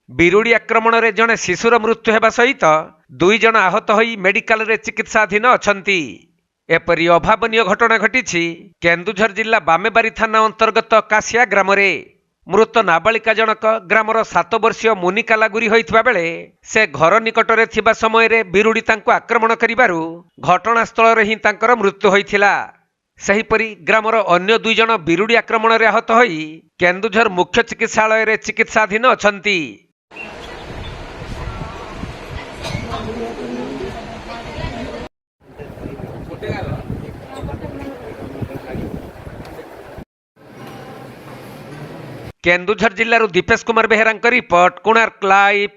ବିରୁଡି ଆକ୍ରମଣରେ ଜଣେ ଶିଶୁର ମୃତ୍ୟୁ ହେବା ସହିତ 2 ଜଣ ଆହତ ହୋଇ ମେଡିକାଲରେ ଚିକିତ୍ସାଧୀନ ଅଛନ୍ତି। ଏପରି ଅଭାବନୀୟ ଘଟଣା ଘଟିଛି କେନ୍ଦୁଝର ଜିଲ୍ଲା ବାମେବାରୀ ଥାନା ଅନ୍ତର୍ଗତ କାଶିଆ ଗ୍ରାମରେ। ମୃତ ନାବାଳିକା ଜଣକ ଗ୍ରାମର 7 ବର୍ଷୀୟ ମୁନିକା ଲାଗୁରି ହୋଇଥିବା ବେଳେ ସେ ଘର ନିକଟରେ ଥିବା ସମୟରେ ବିରୁଡି ତାଙ୍କୁ ଆକ୍ରମଣ କରିବାରୁ ଘଟଣାସ୍ଥଳରେ ହିଁ ତାଙ୍କର ମୃତ୍ୟୁ ହୋଇଥିଲା। ସେହିପରି ଗ୍ରାମର ଅନ୍ୟ 2 ଜଣ ବିରୁଡି ଆକ୍ରମଣରେ ଆହତ ହୋଇ କେନ୍ଦୁଝର ମୁଖ୍ୟ ଚିକିତ୍ସାଳୟରେ ଚିକିତ୍ସାଧୀନ ଅଛନ୍ତି। କେନ୍ଦୁଝର ଜିଲ୍ଲାରୁ ଦୀପେଶ କୁମାର ବେହେରାଙ୍କ ରିପୋର୍ଟ, କୋଣାର୍କ ଲାଇଭ୍।